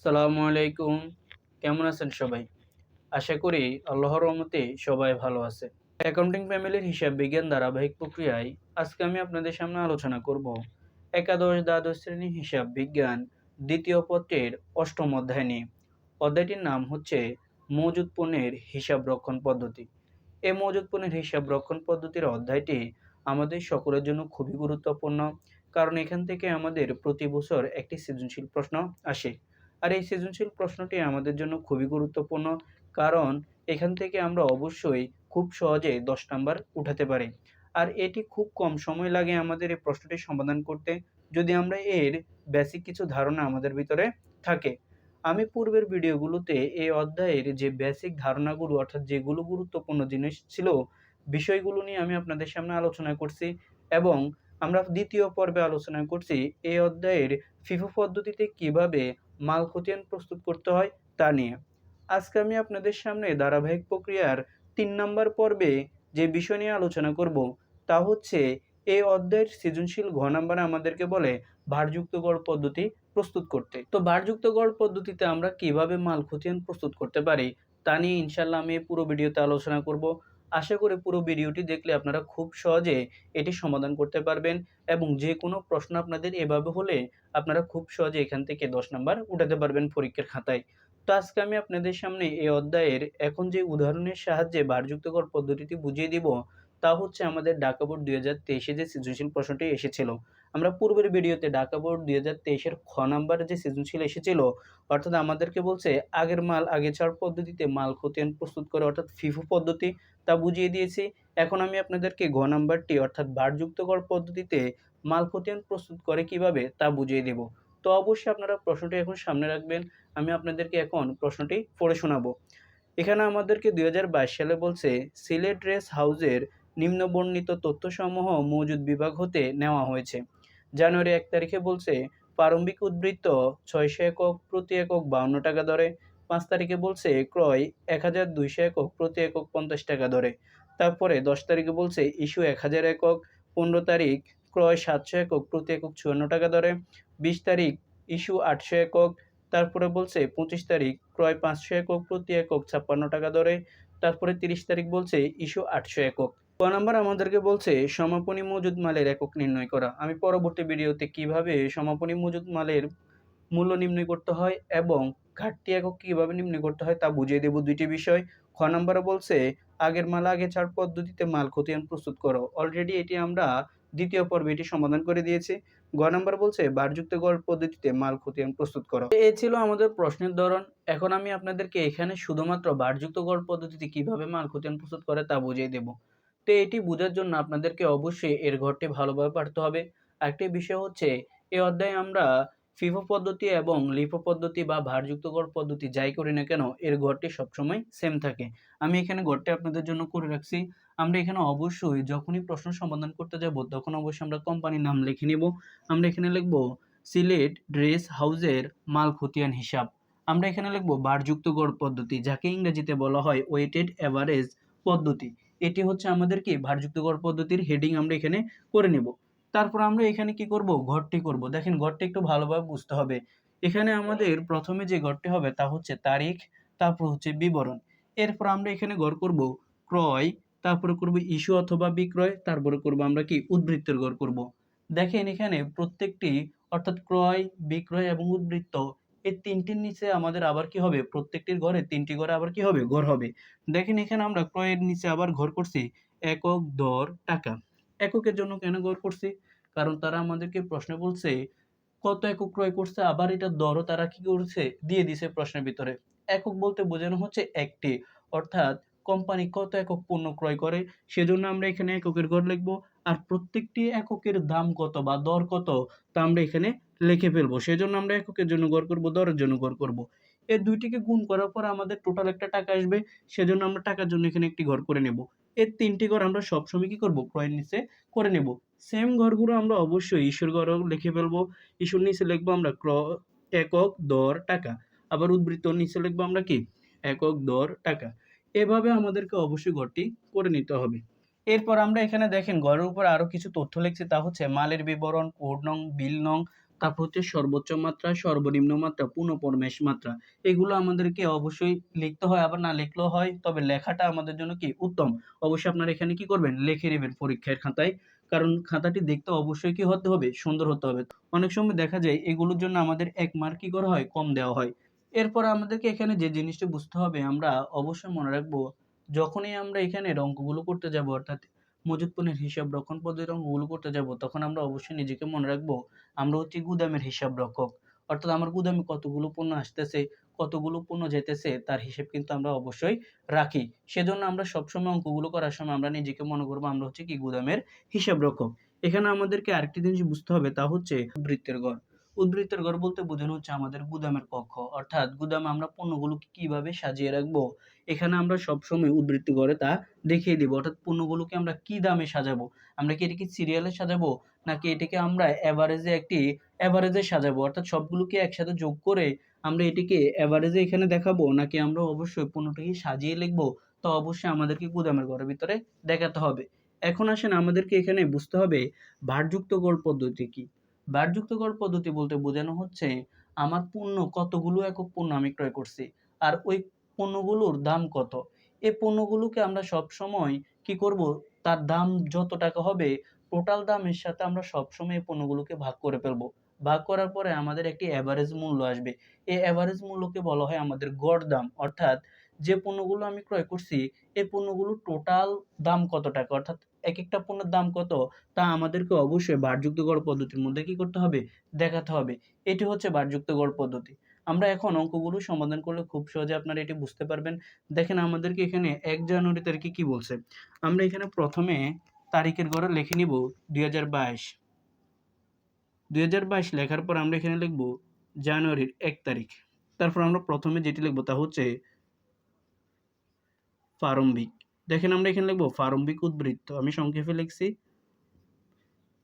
আসসালামু আলাইকুম। কেমন আছেন সবাই? আশা করি আল্লাহর রহমতে সবাই ভালো আছে। অ্যাকাউন্টিং ফ্যামিলির হিসাব বিজ্ঞান ধারাবাহিক প্রক্রিয়ায় আজকে আমি আপনাদের সামনে আলোচনা করব একাদশ দ্বাদশ শ্রেণীর হিসাব বিজ্ঞান দ্বিতীয় পত্রের অষ্টম অধ্যায় নিয়ে। অধ্যায়টির নাম হচ্ছে মজুদ পণ্যের হিসাব রক্ষণ পদ্ধতি। এই মজুদ পণ্যের হিসাব রক্ষণ পদ্ধতির অধ্যায়টি আমাদের সকলের জন্য খুবই গুরুত্বপূর্ণ, কারণ এখান থেকে আমাদের প্রতি বছর একটি সৃজনশীল প্রশ্ন আসে। আর এই সৃজনশীল প্রশ্নটি আমাদের জন্য খুবই গুরুত্বপূর্ণ, কারণ এখান থেকে আমরা অবশ্যই খুব সহজে 10 নাম্বার উঠাতে পারি। আর এটি খুব কম সময় লাগে আমাদের এই প্রশ্নটি সমাধান করতে, যদি আমরা এর বেসিক কিছু ধারণা আমাদের ভিতরে থাকে। আমি পূর্বের ভিডিওগুলোতে এই অধ্যায়ের যে বেসিক ধারণাগুলো, অর্থাৎ যেগুলো গুরুত্বপূর্ণ জিনিস ছিল, বিষয়গুলো নিয়ে আমি আপনাদের সামনে আলোচনা করছি, এবং আমরা দ্বিতীয় পর্বে আলোচনা করছি এই অধ্যায়ের ফিফো পদ্ধতিতে কিভাবে মাল খতিয়ান প্রস্তুত করতে হয় তা নিয়ে। আজকে আমি আপনাদের সামনে ধারাবাহিক প্রক্রিয়ার ৩ নাম্বার পর্বে যে বিষয় নিয়ে আলোচনা করব তা হচ্ছে এই অধ্যায়ের সৃজনশীল ঘ নাম্বারে আমাদেরকে বলে ভারযুক্ত গড় পদ্ধতি প্রস্তুত করতে। তো ভারযুক্ত গড় পদ্ধতিতে আমরা কিভাবে মাল খতিয়ান প্রস্তুত করতে পারি তা নিয়ে ইনশাল্লাহ আমি পুরো ভিডিওতে আলোচনা করব। আশা করি পুরো ভিডিওটি দেখলে আপনারা খুব সহজে এটি সমাধান করতে পারবেন, এবং যে কোনো প্রশ্ন আপনাদের এভাবে হলে আপনারা খুব সহজে এখান থেকে 10 নাম্বার উঠাতে পারবেন পরীক্ষার খাতায়। তো আজকে আমি আপনাদের সামনে এই অধ্যায়ের এখন যে উদাহরণের সাহায্যে ভারযুক্ত গড় পদ্ধতিটি বুঝিয়ে দিব তা হচ্ছে আমাদের ঢাকা বোর্ড 2023 যে সৃজনশীল প্রশ্নটি এসেছিল। আমরা পূর্বের ভিডিওতে ঢাকা বোর্ড 2023 এর খ নাম্বারে যে সৃজনশীল এসেছিল, অর্থাৎ আমাদেরকে বলছে আগের মাল আগে ছাড় পদ্ধতিতে মাল খতিয়ান প্রস্তুত করে, অর্থাৎ ফিফো পদ্ধতি, তা বুঝিয়ে দিয়েছি। এখন আমি আপনাদেরকে ঘ নাম্বারটি অর্থাৎ ভারযুক্ত গড় পদ্ধতিতে মাল খতিয়ান প্রস্তুত করে কিভাবে তা বুঝিয়ে দেব। তো অবশ্যই আপনারা প্রশ্নটি এখন সামনে রাখবেন। আমি আপনাদেরকে এখন প্রশ্নটি পড়ে শোনাবো। এখানে আমাদেরকে 2022 সালে বলছে সিলেট রেস হাউসের নিম্নবর্ণিত তথ্যসমূহ মজুদ বিভাগ হতে নেওয়া হয়েছে। জানুয়ারি 1 তারিখে বলছে প্রারম্ভিক উদ্বৃত্ত 600 একক প্রতি একক 52 টাকা দরে। 5 তারিখে বলছে ক্রয় 1200 একক প্রতি একক 50 টাকা দরে। তারপরে 10 তারিখে বলছে ইস্যু 1000 একক। 15 তারিখ ক্রয় 700 একক প্রতি একক 54 টাকা দরে। 20 তারিখ ইস্যু 800 একক। তারপরে বলছে 25 তারিখ ক্রয় 500 একক প্রতি একক 56 টাকা দরে। তারপরে 30 তারিখ বলছে ইস্যু 800 একক। ক নাম্বার আমাদেরকে বলছে সমাপনী মজুদ মালের একক নির্ণয় করা। আমি পরবর্তী ভিডিওতে কিভাবে সমাপনী মজুদ মালের মূল্য নির্ণয় করতে হয় এবং ঘাটতি একক কিভাবে নির্ণয় করতে হয় তা বুঝিয়ে দেব, দুইটি বিষয়। খ নাম্বারে বলছে আগের মাল আগে ছাড় পদ্ধতিতে মাল খতিয়ান প্রস্তুত করো। অলরেডি এটি আমরা দ্বিতীয় পর্বে এটি সমাধান করে দিয়েছি। গ নাম্বার বলছে ভারযুক্ত গড় পদ্ধতিতে মাল খতিয়ান প্রস্তুত করো। এ ছিল আমাদের প্রশ্নের ধরন। এখন আমি আপনাদেরকে এখানে শুধুমাত্র ভারযুক্ত গড় পদ্ধতিতে কিভাবে মাল খতিয়ান প্রস্তুত করে তা বুঝিয়ে দেব। তো এটি বোঝার জন্য আপনাদেরকে অবশ্যই এর ঘরটি ভালোভাবে পড়তে হবে। আরেকটি বিষয় হচ্ছে এই অধ্যায়ে আমরা ফিফো পদ্ধতি এবং লিফো পদ্ধতি বা ভারযুক্ত গড় পদ্ধতি যাই করি না কেন এর ঘরটি সবসময় সেম থাকে। আমি এখানে ঘরটি আপনাদের জন্য করে রাখছি। আমরা এখানে অবশ্যই যখনই প্রশ্ন সমাধান করতে যাব তখন অবশ্যই আমরা কোম্পানির নাম লিখে নিব। আমরা এখানে লিখব সিলেট ড্রেস হাউসের মাল খতিয়ান হিসাব। আমরা এখানে লিখব ভারযুক্ত গড় পদ্ধতি, যাকে ইংরেজিতে বলা হয় ওয়েটেড এভারেজ পদ্ধতি। এটি হচ্ছে আমাদের কি ভারযুক্ত গড় পদ্ধতির হেডিং আমরা এখানে করে নেব। তারপর আমরা এখানে কি করব, ঘরটি করব। দেখেন ঘরটি একটু ভালোভাবে বুঝতে হবে। এখানে আমাদের প্রথমে যে ঘরটি হবে তা হচ্ছে তারিখ, তারপর হচ্ছে বিবরণ। এরপর আমরা এখানে ঘর করব ক্রয়, তারপরে করব ইস্যু অথবা বিক্রয়, তারপরে করব আমরা কি উদ্বৃত্তের ঘর করব। দেখেন এখানে প্রত্যেকটি অর্থাৎ ক্রয়, বিক্রয় এবং উদ্বৃত্ত এই তিনটির নিচে আমাদের আবার কি হবে, প্রত্যেকটির ঘরে তিনটি ঘরে আবার কি হবে, ঘর হবে। দেখেন এখানে আমরা ক্রয়ের নিচে আবার ঘর করছি একক, দর, টাকা। এককের জন্য কেন ঘর করছি, কারণ তারা আমাদেরকে প্রশ্নে বলছে কত একক ক্রয় করছে, আবার এটা দরও তারা কি করছে দিয়ে দিছে প্রশ্নের ভিতরে। একক বলতে বোঝানো হচ্ছে একটি, অর্থাৎ কোম্পানি কত একক পণ্য ক্রয় করে, সেজন্য আমরা এখানে এককের ঘর লিখবো। আর প্রত্যেকটি এককের দাম কত বা দর কত তা আমরা এখানে লিখে ফেলবো। সেজন্য আমরা এককের জন্য ঘর করব, দরের জন্য ঘর করব। এই দুইটিকে গুণ করার পর আমাদের টোটাল একটা টাকা আসবে, সেজন্য আমরা টাকার জন্য এখানে একটি ঘর করে নেব। এই তিনটি ঘর আমরা সবসময় কি করব, ক্রয়ের নিচে করে নেব। সেম ঘরগুলো আমরা অবশ্যই ইস্যুর ঘরও লিখে ফেলবো। ইস্যুর নিচে লিখবো আমরা একক, দর, টাকা। আবার উদ্বৃত্তর নিচে লিখবো আমরা কি একক, দর, টাকা। এভাবে আমাদেরকে অবশ্যই ঘরটি করে নিতে হবে। এরপর আমরা এখানে দেখেন ঘরের উপর আরো কিছু তথ্য লিখছি, তা হচ্ছে মালের বিবরণ, কোড নং, বিল নং, তারপর হচ্ছে সর্বোচ্চ মাত্রা, সর্বনিম্ন মাত্রা, পুনঃপরমেশ মাত্রা। এগুলো আমাদেরকে অবশ্যই লিখতে হয়, আবার না লিখলেও হয়। তবে লেখাটা আমাদের জন্য কি উত্তম। অবশ্যই আপনারা এখানে কি করবেন? লিখে নিবেন পরীক্ষার খাতায়। কারণ খাতাটি দেখতে অবশ্যই কি হতে হবে? সুন্দর হতে হবে। অনেক সময় দেখা যায় এগুলোর জন্য আমাদের ১ মার্ক কি করা হয়? কম দেওয়া হয়। এরপর আমাদেরকে এখানে যে জিনিসটি বুঝতে হবে, আমরা অবশ্যই মনে রাখবো, যখনই আমরা এখানের অঙ্কগুলো করতে যাব, অর্থাৎ মজুত পণ্যের হিসাব রক্ষণ পদ্ধতির অঙ্কগুলো করতে যাব, তখন আমরা অবশ্যই নিজেকে মনে রাখবো আমরা হচ্ছি গুদামের হিসাব রক্ষক। অর্থাৎ আমার গুদামে কতগুলো পণ্য আসতেছে, কতগুলো পণ্য যেতেছে তার হিসেব কিন্তু আমরা অবশ্যই রাখি। সেজন্য আমরা সবসময় অঙ্কগুলো করার সময় আমরা নিজেকে মনে করবো আমরা হচ্ছে কি গুদামের হিসাব রক্ষক। এখানে আমাদেরকে আরেকটি জিনিস বুঝতে হবে, তা হচ্ছে উদ্বৃত্তের গড়। উদ্বৃত্তের গড় বলতে বোঝানো হচ্ছে আমাদের গুদামের কক্ষ, অর্থাৎ গুদামে আমরা পণ্যগুলোকে কিভাবে সাজিয়ে রাখবো। এখানে আমরা সবসময় উদ্বৃত্ত গড়ে তা দেখিয়ে দিব, অর্থাৎ পণ্যগুলোকে আমরা কি দামে সাজাবো। আমরা কি এটাকে সিরিয়ালে সাজাবো, নাকি এটাকে আমরা এভারেজে সাজাবো, অর্থাৎ সবগুলোকে একসাথে যোগ করে আমরা এটিকে এভারেজে এখানে দেখাবো, নাকি আমরা অবশ্যই পণ্যটাকে সাজিয়ে লিখবো। তো অবশ্যই আমাদেরকে গুদামের ঘরের ভিতরে দেখাতে হবে। এখন আসেন আমাদেরকে এখানে বুঝতে হবে ভারযুক্ত গড় পদ্ধতি কি। ভারযুক্ত গড় পদ্ধতি বলতে বোঝানো হচ্ছে আমার পণ্য কতগুলো একক পণ্য আমি ক্রয় করছি, আর ওই পণ্যগুলোর দাম কত। এই পণ্যগুলোকে আমরা সবসময় কি করব, তার দাম যত টাকা হবে টোটাল দামের সাথে আমরা সবসময় এই পণ্যগুলোকে ভাগ করে ফেলবো। ভাগ করার পরে আমাদের একটি এভারেজ মূল্য আসবে। এই এভারেজ মূল্যকে বলা হয় আমাদের গড় দাম। অর্থাৎ যে পণ্যগুলো আমি ক্রয় করছি, এই পণ্যগুলোর টোটাল দাম কত টাকা, অর্থাৎ একেকটা পণ্যের দাম কত, তা আমাদেরকে অবশ্যই ভারযুক্ত গড় পদ্ধতির মধ্যে কি করতে হবে? দেখাতে হবে। এটি হচ্ছে ভারযুক্ত গড় পদ্ধতি। আমরা এখন অঙ্কগুলো সমাধান করলে খুব সহজে আপনারা এটি বুঝতে পারবেন। দেখেন আমাদেরকে এখানে ১ জানুয়ারি তারিখে কি বলছে? আমরা এখানে প্রথমে তারিখের ঘরে লিখে নিব ২০২২। ২০২২ লেখার পর আমরা এখানে লিখব জানুয়ারির ১ তারিখ। তারপর আমরা প্রথমে যেটি লিখব তা হচ্ছে প্রারম্ভিক। দেখেন আমরা এখানে লিখব প্রারম্ভিক উদ্বৃত্ত। আমি সংক্ষেপে লিখছি।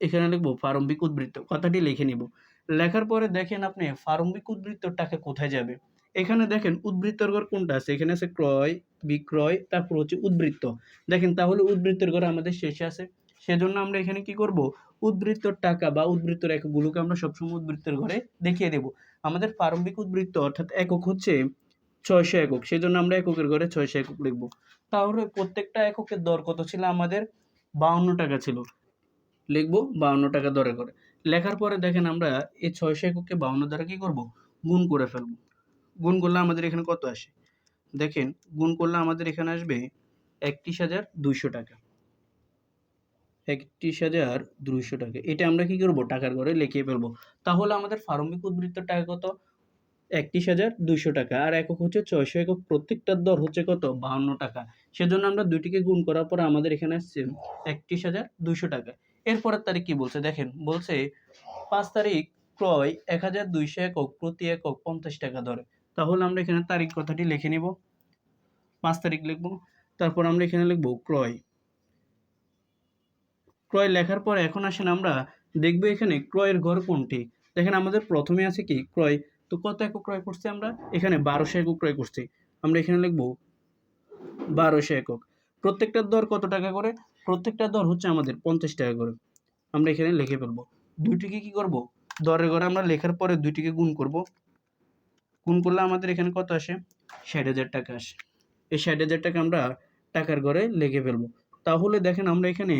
এখানে লিখব প্রারম্ভিক উদ্বৃত্ত। কথাটি লিখে নিব। লেখার পরে দেখেন আপনি প্রারম্ভিক উদ্বৃত্তর টাকা কোথায় যাবে? এখানে দেখেন উদ্বৃত্তের ঘর কোনটা আছে? এখানে আছে ক্রয়, বিক্রয়, তারপর হচ্ছে উদ্বৃত্ত। দেখেন তাহলে উদ্বৃত্তের ঘর আমাদের শেষে আছে। সেজন্য আমরা এখানে কি করব? উদ্বৃত্তর টাকা বা উদ্বৃত্তের এককগুলোকে আমরা সবসময় উদ্বৃত্তের ঘরে দেখিয়ে দেব। আমাদের প্রারম্ভিক উদ্বৃত্ত অর্থাৎ একক হচ্ছে ৬০০ একক। সেজন্য আমরা এককের ঘরে ৬০০ একক লিখব। তাহলে প্রত্যেকটা এককের দর কত ছিল আমাদের? ৫২ টাকা ছিল। লিখব ৫২ টাকা দরে করে। লেখার পরে দেখেন আমরা এই ৬০০ এককে ৫২ দ্বারা কি করব? গুণ করে ফেলব। গুণ করলে আমাদের এখানে কত আসে? দেখেন গুণ করলে আমাদের এখানে আসবে ৩১,২০০ টাকা। ৩১,২০০ টাকা। এটা আমরা কি করব? টাকার ঘরে লিখিয়ে ফেলব। তাহলে আমাদের প্রারম্ভিক উদ্বৃত্তের টাকা কত? ৩১,২০০ টাকা। আর একক হচ্ছে ৬০০ একক। প্রত্যেকটার দর হচ্ছে কত? ৫২ টাকা। সেজন্য আমরা ২ টিকে গুণ করার পর আমাদের এখানে আসছে ৩১,২০০ টাকা। এরপরের তারিখ কি বলছে? দেখেন বলছে ৫ তারিখ ক্রয় ১,২০০ একক, প্রতি একক ৫০ টাকা দরে। তাহলে আমরা এখানে তারিখ কথাটি লিখে নিব। ৫ তারিখ লিখব। তারপর আমরা এখানে লিখব ক্রয়। ক্রয় লেখার পর এখন আসেন আমরা দেখব এখানে ক্রয়ের ঘর কোনটি। দেখেন আমাদের প্রথমে আছে কি? ক্রয়। তো কত একক ক্রয় করছি আমরা? এখানে ১২০০ একক ক্রয় করছি। আমরা এখানে লিখব ১২০০ একক। প্রত্যেকটার দর কত টাকা করে? প্রত্যেকটার দর হচ্ছে আমাদের ৫০ টাকা করে। আমরা এখানে লিখে ফেলব। ২ টিকে কি করব? দরের ঘরে আমরা লেখার পরে ২ টিকে গুণ করব। গুণ করলে আমাদের এখানে কত আসে? ৬০,০০০ টাকা আসে। এই ৬০,০০০ টাকা আমরা টাকার ঘরে লিখে ফেলব। তাহলে দেখেন আমরা এখানে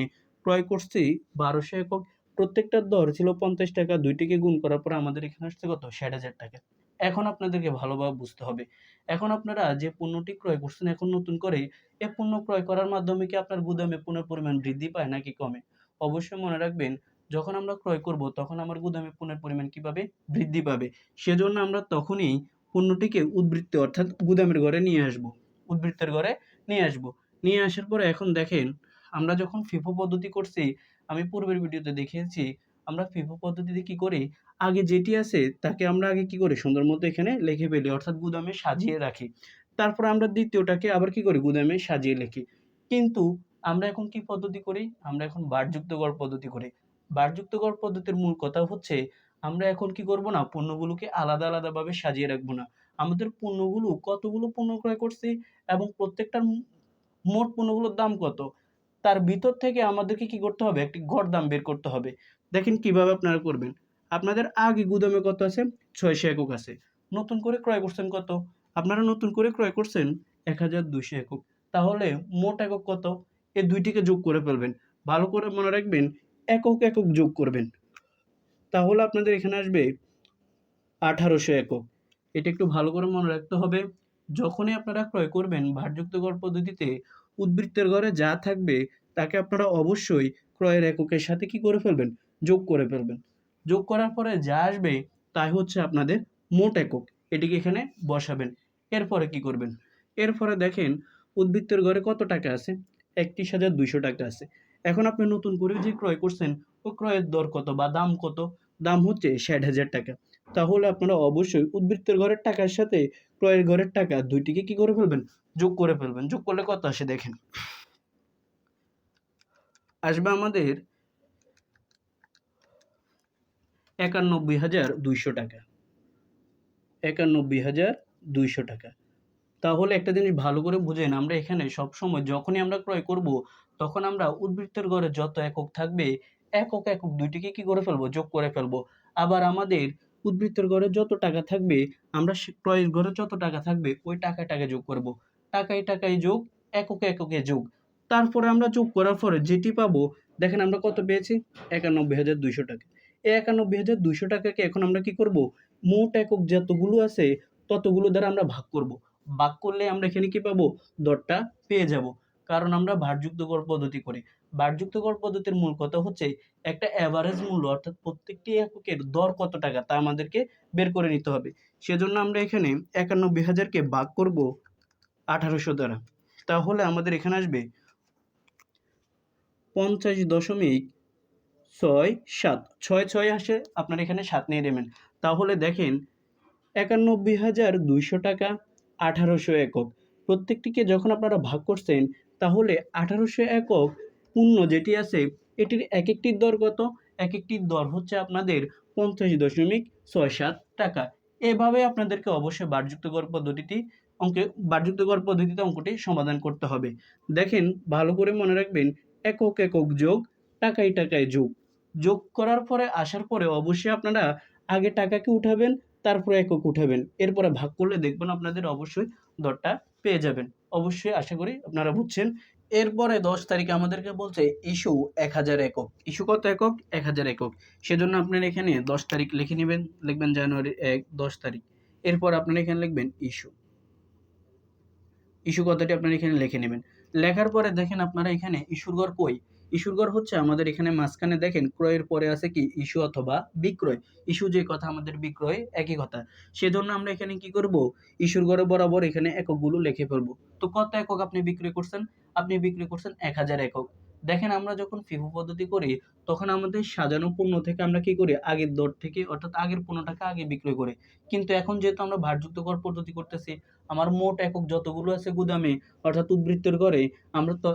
ক্রয় করছি ১২০০ একক। প্রত্যেকটার দর ছিল ৫০ টাকা। ২ টিকে গুণ করার পরে আমাদের এখানে আসছে কত? ৬০,০০০ টাকা। এখন আপনাদেরকে ভালোভাবে বুঝতে হবে। এখন আপনারা যে পণ্যটি ক্রয় করছেন এখন নতুন করে এ পণ্য ক্রয় করার মাধ্যমে কি আপনার গুদামে পণ্যের পরিমাণ বৃদ্ধি পায় নাকি কমে? অবশ্যই মনে রাখবেন, যখন আমরা ক্রয় করব তখন আমার গুদামে পণ্যের পরিমাণ কি পাবে? বৃদ্ধি পাবে। সেজন্য আমরা তখনই পণ্যটিকে উদ্বৃত্তে অর্থাৎ গুদামের ঘরে নিয়ে আসবো। উদ্বৃত্তের ঘরে নিয়ে আসবো। নিয়ে আসার পরে এখন দেখেন আমরা যখন FIFO পদ্ধতি করছি, আমি পূর্বের ভিডিওতে দেখিয়েছি, আমরা FIFO পদ্ধতিতে কি করি? আগে যেটি আছে তাকে আমরা আগে কি করি? সুন্দর মতো এখানে লিখে ফেলি, অর্থাৎ গুদামে সাজিয়ে রাখি। তারপর আমরা দ্বিতীয়টাকে আবার কি করি? গুদামে সাজিয়ে লিখি। কিন্তু আমরা এখন কি পদ্ধতি করি? আমরা এখন ভারযুক্ত গড় পদ্ধতি করি। ভারযুক্ত গড় পদ্ধতির মূল কথা হচ্ছে আমরা এখন কি করব না? পণ্যগুলোকে আলাদাভাবে সাজিয়ে রাখবো না। আমাদের পণ্যগুলো কতগুলো পণ্য ক্রয় করছি এবং প্রত্যেকটার মোট পণ্যগুলোর দাম কত? তার ভিতর থেকে আমাদেরকে কি করতে হবে? একটি গড় দাম বের করতে হবে। দেখেন কিভাবে আপনারা করবেন। আপনাদের আগে গুদামে কত আছে? 600 একক আছে। নতুন করে ক্রয় করছেন কত? আপনারা নতুন করে ক্রয় করছেন 1200 একক। তাহলে মোট একক কত? এই দুইটিকে যোগ করে ফেলবেন। ভালো করে মনে রাখবেন, একক, একক যোগ করবেন। তাহলে আপনাদের এখানে আসবে 1800 একক। এটা একটু ভালো করে মনে রাখতে হবে। যখনই আপনারা ক্রয় করবেন ভারযুক্ত গড় পদ্ধতিতে উদ্বৃত্তের ঘরে যা থাকবে তাকে আপনারা অবশ্যই ক্রয়ের এককের সাথে কি করে ফেলবেন? যোগ করে ফেলবেন। যোগ করার পরে যা আসবে তাই হচ্ছে আপনাদের মোট একক। এটিকে এখানে বসাবেন। এরপরে কি করবেন? এরপরে দেখেন উদ্বৃত্তের ঘরে কত টাকা আছে? ৩১,২০০ টাকা আছে। এখন আপনি নতুন করে যে ক্রয় করছেন ওই ক্রয়ের দর কত বা দাম কত? দাম হচ্ছে ৬০,০০০ টাকা। তাহলে আপনারা অবশ্যই উদ্বৃত্তের ঘরের টাকার সাথে ক্রয়ের ঘরের টাকা দুইটিকে কি করে ফেলবেন? যোগ করে ফেলবেন। যোগ করলে কত আসে দেখেন। আসবে আমাদের ৯১,২০০ টাকা। ৯১,২০০ টাকা। তাহলে একটা জিনিস ভালো করে বুঝেন, আমরা এখানে সবসময় যখনই আমরা ক্রয় করব তখন আমরা উদ্বৃত্তের ঘরে যত একক থাকবে একক, একক দুইটিকে কি করে ফেলবো? যোগ করে ফেলবো। আবার আমাদের উদ্বৃত্তের ঘরে যত টাকা থাকবে আমরা ক্রয়ের ঘরে যত টাকা থাকবে ওই টাকায় যোগ করব। টাকায় যোগ, এককে, এককে যোগ। তারপরে আমরা যোগ করার পরে যেটি পাবো দেখেন আমরা কত পেয়েছি? ৯১,২০০ টাকা। এই ৯১,২০০ টাকাকে এখন আমরা কি করব? মোট একক যতগুলো আছে ততগুলো দ্বারা আমরা ভাগ করব। ভাগ করলে আমরা এখানে কি পাবো? দরটা পেয়ে যাব। কারণ আমরা ভারযুক্ত গড় পদ্ধতি করি। ভারযুক্ত গড় পদ্ধতির মূল কথা হচ্ছে একটা এভারেজ মূল্য অর্থাৎ প্রত্যেকটি এককের দর কত টাকা তা আমাদেরকে বের করে নিতে হবে। সেজন্য আমরা এখানে ৯১,০০০ কে ভাগ করব ১৮০০ দ্বারা। তাহলে আমাদের এখানে আসবে ৫০.৬৭। ৬ আসে আপনার এখানে ৭ নিয়ে নেবেন। তাহলে দেখেন ৯১,২০০ টাকা ১৮০০ একক। প্রত্যেকটিকে যখন আপনারা ভাগ করছেন তাহলে ১৮০০ একক পণ্য যেটি আছে এটির একেকটির দর কত? একেকটির দর হচ্ছে আপনাদের ৫০.৬৭ টাকা। এভাবে আপনাদেরকে অবশ্যই ভারযুক্ত গড় পদ্ধতিতে অঙ্কটি সমাধান করতে হবে। দেখেন ভালো করে মনে রাখবেন, একক, একক যোগ, টাকায় যোগ। যোগ করার পরে আসার পরে অবশ্যই আপনারা আগে টাকাকে উঠাবেন, তারপরে একক উঠাবেন। এরপরে ভাগ করলে দেখবেন আপনাদের অবশ্যই দরটা পেয়ে যাবেন। অবশ্যই আশা করি আপনারা বুঝছেন। এরপরে ১০ তারিখে আমাদেরকে বলছে ইস্যু ১,০০০ একক। ইস্যু কত একক? ১,০০০ একক। সেজন্য আপনারা এখানে ১০ তারিখ লিখে নিবেন। লিখবেন জানুয়ারি ১, ১০ তারিখ। এরপর আপনারা এখানে লিখবেন ইস্যু। ইস্যু কথাটি আপনারা এখানে লিখে নেবেন। লেখার পরে দেখেন আপনারা এখানে ইস্যুর ঘর কই? ইস্যুর ঘর হচ্ছে আমাদের এখানে মাঝখানে দেখেন ক্রয়ের পরে আছে কি? ইস্যু অথবা বিক্রয়। ইস্যু যে কথা আমাদের বিক্রয় একই কথা। সেজন্য আমরা এখানে কি করব? ইস্যুর ঘরে বরাবর এখানে এককগুলো লিখে ফেলব। তো কত একক আপনি বিক্রি করছেন? আপনি বিক্রি করছেন ১,০০০ একক। দেখেন আমরা যখন FIFO পদ্ধতি করি তখন আমাদের সাজানো পণ্য থেকে আমরা কি করি? আগের দর থেকে অর্থাৎ আগের পণ্যটাকে আগে বিক্রি করি। কিন্তু এখন যেহেতু আমরা ভারযুক্ত গড় পদ্ধতি করতেছি, আমার মোট একক যতগুলো আছে গুদামে অর্থাৎ উদ্বৃত্তের ঘরে আমরা তো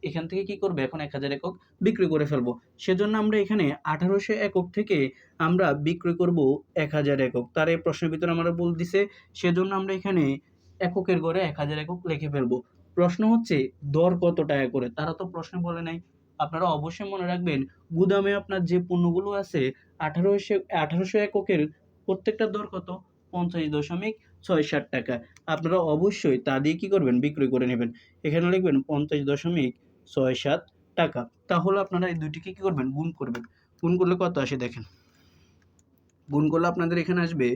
এখান থেকে কি করব? এখন ১,০০০ একক বিক্রি করে ফেলবো। সেজন্য আমরা এখানে ১৮০০ একক থেকে আমরা বিক্রি করব ১,০০০ একক। তার এই প্রশ্নের ভিতরে আমরা বলে দিছে, সেজন্য আমরা এখানে এককের ঘরে ১,০০০ একক লিখে ফেলবো। প্রশ্ন হচ্ছে দর কত টাকা করে? তারা তো প্রশ্নে বলে নাই। আপনারা অবশ্যই মনে রাখবেন, গুদামে আপনার যে পণ্যগুলো আছে ১৮০০ এককের প্রত্যেকটার দর কত? ৫০.৬৭ টাকা। আপনারা অবশ্যই তা দিয়ে কি করবেন? বিক্রয় করে নেবেন। এখানে লিখবেন ৫০.৬৭ টাকা। তাহলে আপনারা এই দুইটিকে কি করবেন? গুণ করবেন। গুণ করলে কত আসে দেখেন। গুণ করলে আপনাদের এখানে আসবে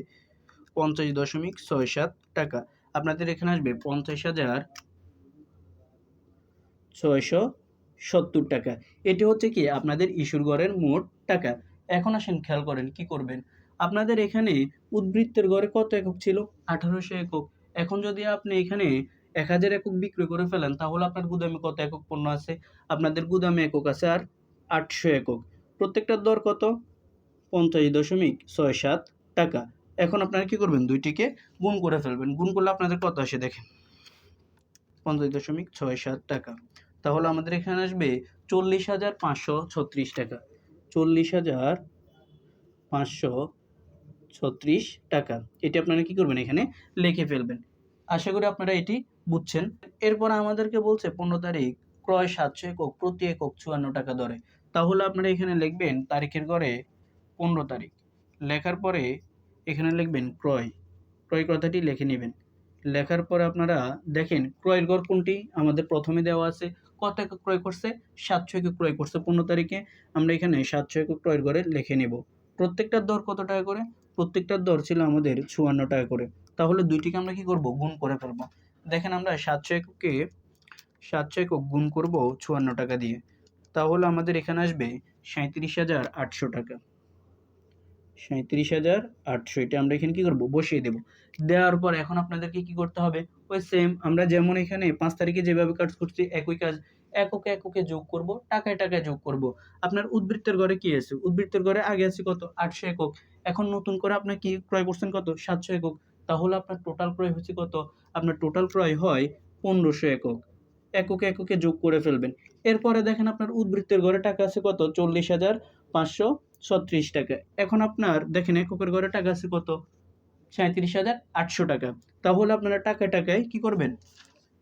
৫০.৬৭ টাকা। আপনাদের এখানে আসবে ৫০,৬৭০ টাকা। এটি হচ্ছে কি? আপনাদের ইস্যুর ঘরের মোট টাকা। এখন আসেন খেয়াল করেন কি করবেন? আপনাদের এখানে উদ্বৃত্তের ঘরে কত একক ছিল? ১৮০০ একক। এখন যদি আপনি এখানে ১,০০০ একক বিক্রি করে ফেলেন তাহলে আপনার গুদামে কত একক পণ্য আছে? আপনাদের গুদামে একক আছে আর ৮০০ একক। প্রত্যেকটার দর কত? ৫০.৬৭ টাকা। এখন আপনারা কি করবেন? দুইটিকে গুণ করে ফেলবেন। গুণ করলে আপনাদের কত আসে দেখেন। ৫০.৬৭ টাকা। তাহলে আমাদের এখানে আসবে ৪০,৫৩৬ টাকা। ৪০,৫৩৬ টাকা। এটি আপনারা কি করবেন? এখানে লিখে ফেলবেন। আশা করি আপনারা এটি বুঝছেন। এরপর আমাদেরকে বলছে ১৫ তারিখ ক্রয় ৭০০ একক প্রতি একক ৫৪ টাকা দরে। তাহলে আপনারা এখানে লিখবেন তারিখের ঘরে ১৫ তারিখ। লেখার পরে এখানে লিখবেন ক্রয়, ক্রয় কথাটি লিখে নেবেন। লেখার পরে আপনারা দেখেন ক্রয়ের গড় কোনটি আমাদের প্রথমে দেওয়া আছে, কত একক ক্রয় করছে, 700 একক ক্রয় করছে 15 তারিখে। আমরা এখানে 700 একক ক্রয়ের গড়ে লিখে নেব। প্রত্যেকটার দর কত টাকা করে? প্রত্যেকটার দর ছিল আমাদের 54 টাকা করে। তাহলে দুইটিকে আমরা কি করব, গুণ করে ফেলব। দেখেন আমরা 700 একক গুণ করব 54 টাকা দিয়ে, তাহলে আমাদের এখানে আসবে 37,800 টাকা। 37,800, এটা আমরা এখানে কি করব, বসিয়ে দেব। দেওয়ার পর এখন আপনাদেরকে কি করতে হবে, ওই সেম আমরা যেমন এখানে 5 তারিখে যেভাবে কাজ করছি একই কাজ, এককে এককে যোগ করব, টাকায় টাকায় যোগ করব। আপনার উদ্বৃত্তের ঘরে কি আছে? উদ্বৃত্তের ঘরে আগে আছে কত, 800 একক। এখন নতুন করে আপনি কি ক্রয় করছেন কত, 700 একক। তাহলে আপনার টোটাল ক্রয় হচ্ছে কত? আপনার টোটাল ক্রয় হয় 1500 একক। এককে এককে যোগ করে ফেলবেন। এরপরে দেখেন আপনার উদ্বৃত্তের ঘরে টাকা আছে কত, 40,536 টাকা। এখন আপনার দেখেন এককের ঘরে টাকা আছে কত, 37,800 টাকা। তাহলে আপনারা টাকায় টাকায় কি করবেন,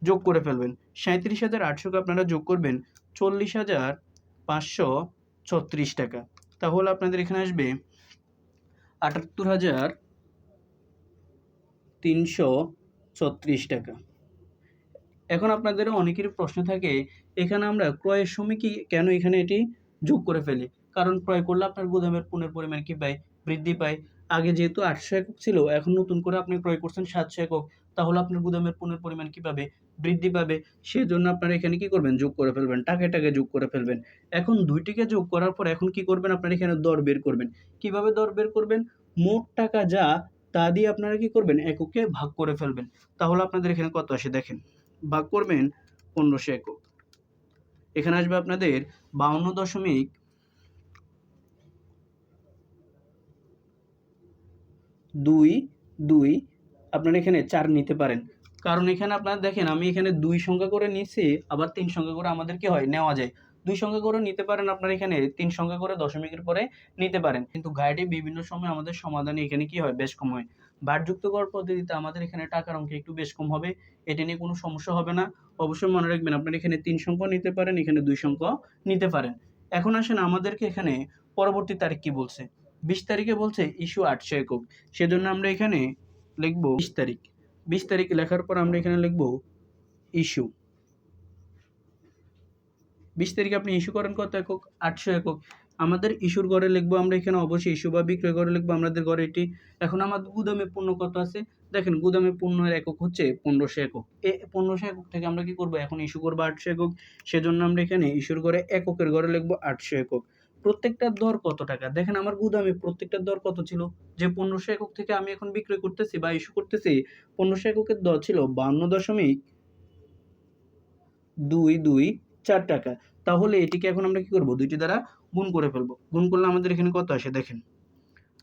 যোগ করে ফেলবেন। 37,800 কে আপনারা যোগ করবেন 40,536 টাকা। তাহলে আপনাদের এখানে আসবে 78,336 টাকা। এখন আপনাদের অনেকেরই প্রশ্ন থাকে, এখানে আমরা ক্রয়ের সময় কি কেন এখানে এটি যোগ করে ফেলি? কারণ ক্রয় করলে আপনার গুদামের পণ্যের পরিমাণ কি পায়, বৃদ্ধি পায়। আগে যেহেতু 800 একক ছিল, এখন নতুন করে আপনি ক্রয় করছেন 700 একক, তাহলে আপনার গুদামের পণ্যের পরিমাণ কি পাবে, বৃদ্ধি পাবে। সেজন্য আপনারা এখানে কি করবেন, যোগ করে ফেলবেন, টাকায় টাকায় যোগ করে ফেলবেন। এখন দুইটিকে যোগ করার পর এখন কি করবেন, আপনারা এখানে দর বের করবেন। কিভাবে দর বের করবেন? মোট টাকা যা তা দিয়ে আপনারা কি করবেন, এককে ভাগ করে ফেলবেন। তাহলে আপনাদের এখানে কত আসে দেখেন, ভাগ করবেন 1500 একক, এখানে আসবে আপনাদের 52.22। আপনারা এখানে 4 নিতে পারেন, কারণ এখানে আপনারা দেখেন আমি এখানে 2 সংখ্যা করে নিয়েছি, আবার 3 সংখ্যা করে আমাদের কি হয়, নেওয়া যায়। 2 সংখ্যা করে নিতে পারেন, আপনারা এখানে 3 সংখ্যা করে দশমিকের পরে নিতে পারেন। কিন্তু গাইডে বিভিন্ন সময় আমাদের সমাধানে এখানে কি হয়, বেশ কম হয়। বারযুক্ত গড় পদ্ধতিতে আমাদের এখানে টাকার অঙ্ক একটু বেশ কম হবে, এটা নিয়ে কোনো সমস্যা হবে না। অবশ্যই মনে রাখবেন আপনারা এখানে 3 সংখ্যাও নিতে পারেন, এখানে 2 সংখ্যাও নিতে পারেন। এখন আসেন আমাদেরকে এখানে পরবর্তী তারিখ কি বলছে, 20 তারিখে বলছে ইস্যু 800 একক। সেজন্য আমরা এখানে লিখব 20 তারিখ। 20 তারিখ লেখার পর আমরা এখানে লিখব ইস্যু। 20 তারিখে আপনি ইস্যু করেন কত একক, 800 একক। আমাদের ইস্যুর ঘরে লিখবো আমরা এখানে অবশ্যই ইস্যু বা বিক্রয় ঘরে লিখবো আমাদের ঘরে এটি। এখন আমাদের গুদামে পণ্য কত আছে, দেখেন গুদামে পণ্যের একক হচ্ছে 1500 একক। এই 1500 একক থেকে আমরা কি করব, এখন ইস্যু করবো 800 একক। সেজন্য আমরা এখানে ইস্যুর ঘরে এককের ঘরে লিখবো 800 একক। প্রত্যেকটার দর কত টাকা, দেখেন আমার গুদামে প্রত্যেকটার দর কত ছিল, যে 1500 একক থেকে আমি এখন বিক্রয় করতেছি বা ইস্যু করতেছি, 1500 এককের দর ছিল 52.224 টাকা। তাহলে এটিকে এখন আমরা কি করব, দুইটি দ্বারা গুণ করে ফেলবো। গুণ করলে আমাদের এখানে কত আসে দেখেন,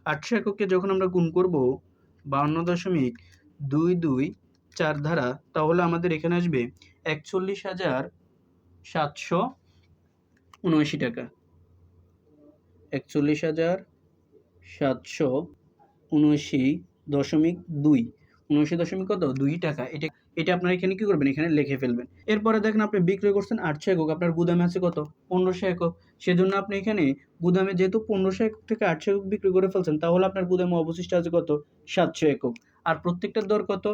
800 এককে যখন আমরা গুণ করব 52.224 দ্বারা, তাহলে আমাদের এখানে আসবে 41,779 টাকা। 41,779.2, 79 টাকা। এটা আপনারা এখানে কি করবেন, এখানে লিখে ফেলবেন। এরপরে দেখেন আপনি বিক্রয় করছেন 800 একক, আপনার গুদামে আছে কত, 1500 একক। সেজন্য আপনি এখানে গুদামে যেহেতু 1500 একক থেকে 800 একক বিক্রি করে ফেলছেন, তাহলে আপনার গুদামে অবশিষ্ট আছে কত, 700 একক। আর প্রত্যেকটার দর কত,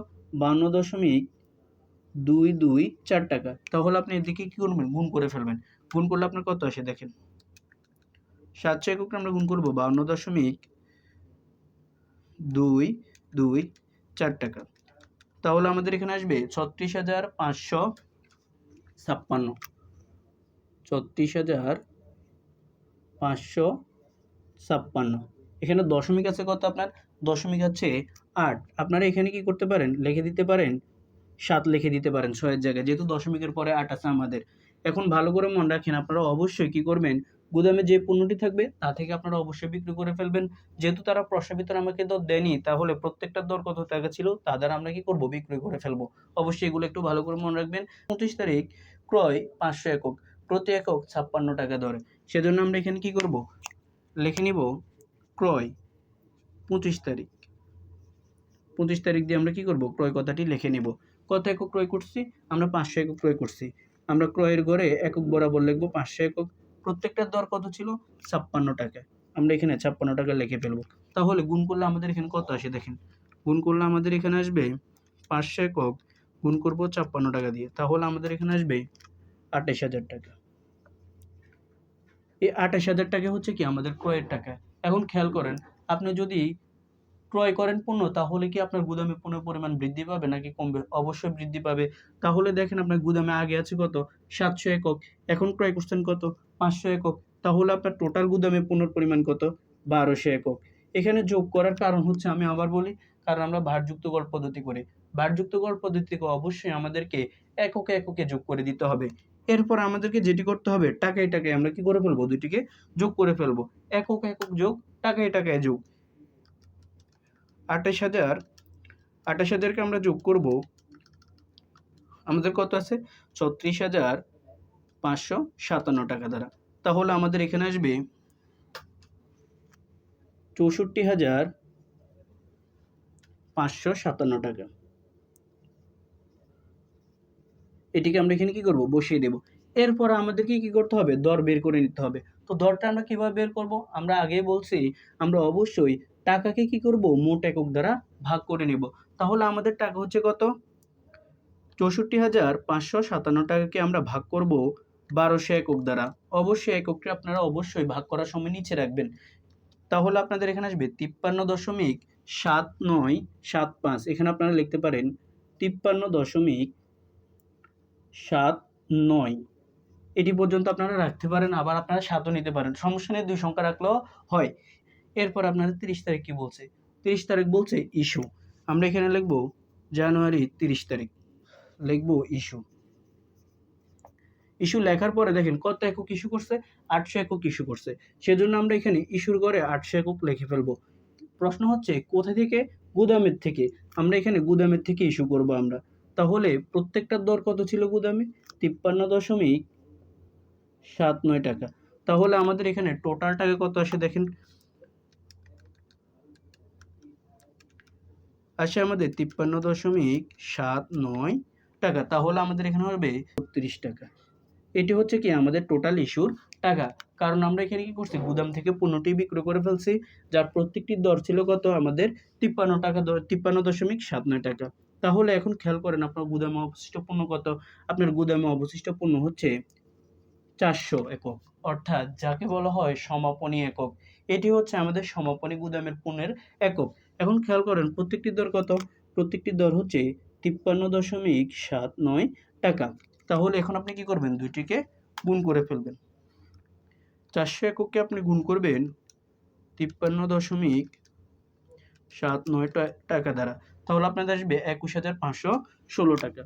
52.224 টাকা। তাহলে আপনি এদিকে কি করবেন, গুণ করে ফেলবেন। গুণ করলে আপনার কত আসে দেখেন, 700 এককে আমরা গুণ করব 52.224 টাকা। তাহলে আমাদের এখানে আসবে 36,556। 36,556। এখানে দশমিক আছে কত, আপনার দশমিক আছে 8। আপনারা এখানে কি করতে পারেন, লিখে দিতে পারেন 7, লিখে দিতে পারেন 6 এর জায়গায়, যেহেতু দশমিকের পরে 8 আছে আমাদের। এখন ভালো করে মনে রাখেন, আপনারা অবশ্যই কি করবেন, গুদামে যে পণ্যটি থাকবে তা থেকে আপনারা অবশ্যই বিক্রি করে ফেলবেন। যেহেতু তারা প্রশ্নের ভিতরে আমাকে দর দেয়নি, তাহলে প্রত্যেকটার দর কত টাকা ছিল তা দ্বারা আমরা কি করব, বিক্রি করে ফেলবো। অবশ্যই এগুলো একটু ভালো করে মনে রাখবেন। 25 তারিখ ক্রয় 500 একক, প্রতি একক 56 টাকা দরে। সেজন্য আমরা এখানে কি করব, লিখে নিব ক্রয় 25 তারিখ। 25 তারিখ দিয়ে আমরা কি করব, ক্রয় কথাটি লিখে নিব। কত একক ক্রয় করছি, আমরা 500 একক ক্রয় করছি। আমরা ক্রয়ের ঘরে একক বরাবর লিখব 500 একক। প্রত্যেকটার দর কত ছিল, 56 টাকা। আমরা এখানে 56 টাকা লিখে ফেলব। তাহলে গুণ করলে আমাদের এখানে কত আসে দেখেন, গুণ করলে আমাদের এখানে আসবে 500 একক গুণ করব 56 টাকা দিয়ে, তাহলে আমাদের এখানে আসবে 28,000 টাকা। এই 28,000 টাকা হচ্ছে কি আমাদের ক্রয়ের টাকা। এখন খেয়াল করেন, আপনি যদি ক্রয় করেন পণ্য, তাহলে কি আপনার গুদামে পণ্যের পরিমাণ বৃদ্ধি পাবে নাকি কমবে? অবশ্যই বৃদ্ধি পাবে। তাহলে দেখেন আপনার গুদামে আগে আছে কত? 700 একক। এখন ক্রয় করছেন কত? 500 একক। তাহলে আপনার টোটাল গুদামে পণ্যের পরিমাণ কত? 1200 একক। এখানে যোগ করার কারণ হচ্ছে, আমি আবার বলি, কারণ আমরা ভারযুক্ত গড় পদ্ধতি করি। ভারযুক্ত গড় পদ্ধতিতে অবশ্যই আমাদেরকে এককে এককে যোগ করে দিতে হবে। এরপর আমাদেরকে যেটি করতে হবে, টাকায় টাকায় আমরা কি করে ফেলবো? দুইটিকে যোগ করে ফেলবো। একক একক যোগ, টাকায় টাকায় যোগ। 28,000কে আমরা যোগ করব, আমাদের কত আছে? 34,557 টাকা দ্বারা। তাহলে আমাদের এখানে আসবে 64,557 টাকা। এটিকে আমরা এখানে কি করব? বসিয়ে দেব। এরপর আমাদেরকে কি করতে হবে? দর বের করে নিতে হবে। তো দরটা আমরা কিভাবে বের করব? আমরা আগেই বলছি, আমরা অবশ্যই টাকাকে কি করব? মোট একক দ্বারা ভাগ করে নেব। তাহলে আমাদের টাকা হচ্ছে কত? 64,557 টাকাকে আমরা ভাগ করব 1200 একক দ্বারা। অবশ্যই এককটি আপনারা অবশ্যই ভাগ করার সময় নিচে রাখবেন। তাহলে আপনাদের এখানে আসবে 53.7975। এখানে আপনারা লিখতে পারেন 53.79। এটি পর্যন্ত আপনারা রাখতে পারেন, আবার আপনারা 7 ও নিতে পারেন। সমস্যা নেই, 2 সংখ্যা রাখলেও হয়। এরপর আপনাদের 30 তারিখ কি বলছে? 30 তারিখ বলছে ইস্যু। আমরা এখানে লিখব জানুয়ারি 30 তারিখ। লিখব ইস্যু। ইস্যু লেখার পরে দেখেন কত একক ইস্যু করছে? 800 একক ইস্যু করছে। সেজন্য আমরা এখানে ইস্যুর ঘরে 800 একক লিখে ফেলবো। প্রশ্ন হচ্ছে কোথা থেকে? গুদামের থেকে। আমরা এখানে গুদামের থেকে ইস্যু করব আমরা। তাহলে প্রত্যেকটার দর কত ছিল গুদামে? 53.79 টাকা। তাহলে আমাদের এখানে টোটাল টাকা কত আসে দেখেন, আসে আমাদের 53.79 টাকা। তাহলে আমাদের এখানে হবে 32 টাকা। এটি হচ্ছে কি আমাদের টোটাল ইস্যুর টাকা। কারণ আমরা এখানে কি করছি? গুদাম থেকে পণ্যটি বিক্রয় করে ফেলছি, যার প্রত্যেকটির দর ছিল কত? আমাদের 53 টাকা, 53.79 টাকা। তাহলে এখন খেয়াল করেন আপনার গুদামে অবশিষ্ট পণ্য কত? আপনার গুদামে অবশিষ্ট পণ্য হচ্ছে 400 একক, অর্থাৎ যাকে বলা হয় সমাপনী একক। এটি হচ্ছে আমাদের সমাপনী গুদামের পণ্যের একক। এখন খেয়াল করেন প্রত্যেকটির দর কত? প্রত্যেকটির দর হচ্ছে 53.79 টাকা। তাহলে এখন আপনি কি করবেন? দুইটিকে গুণ করে ফেলবেন। 400 একককে আপনি গুণ করবেন 53.79 টাকা দ্বারা। তাহলে আপনাদের আসবে 21,516 টাকা।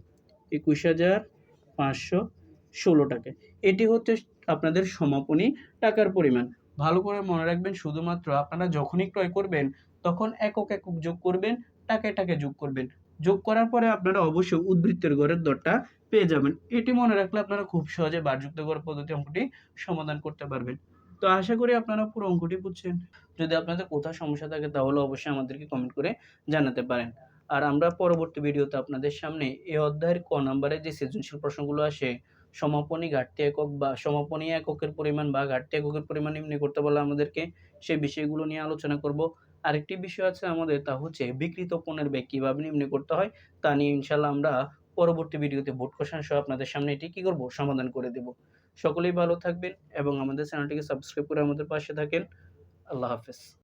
21,516 টাকা। এটি হচ্ছে আপনাদের সমাপনী টাকার পরিমাণ। ভালো করে মনে রাখবেন, শুধুমাত্র আপনারা যখনই ক্রয় করবেন তখন একক একক যোগ করবেন, টাকায় টাকায় যোগ করবেন। যোগ করার পরে আপনারা অবশ্যই উদ্বৃত্তের গড়ের দরটা পেয়ে যাবেন। এটি মনে রাখলে আপনারা খুব সহজে ভারযুক্ত গড় পদ্ধতি অঙ্কটি সমাধান করতে পারবেন। তো আশা করি আপনারা পুরো অঙ্কটি বুঝছেন। যদি আপনাদের কোথাও সমস্যা থাকে তাহলে অবশ্যই আমাদেরকে কমেন্ট করে জানাতে পারেন। আর আমরা পরবর্তী ভিডিওতে আপনাদের সামনে এই অধ্যায়ের ক নাম্বারে যে সৃজনশীল প্রশ্নগুলো আসে, সমাপনী ঘাটতি একক বা সমাপনী এককের পরিমাণ বা ঘাটতি এককের পরিমাণ নির্ণয় করতে বলে আমাদেরকে, সেই বিষয়গুলো নিয়ে আলোচনা করব। আরেকটি বিষয় আছে আমাদের, তা হচ্ছে বিক্রিত পণ্যের ব্যয় কিভাবে নির্ণয় করতে হয়, তা নিয়ে ইনশাআল্লাহ আমরা পরবর্তী ভিডিওতে বোর্ড কোশ্চেন সহ আপনাদের সামনে এটি কি করব? সমাধান করে দেব। সকলেই ভালো থাকবেন এবং আমাদের চ্যানেলটিকে সাবস্ক্রাইব করে আমাদের পাশে থাকেন। আল্লাহ হাফেজ।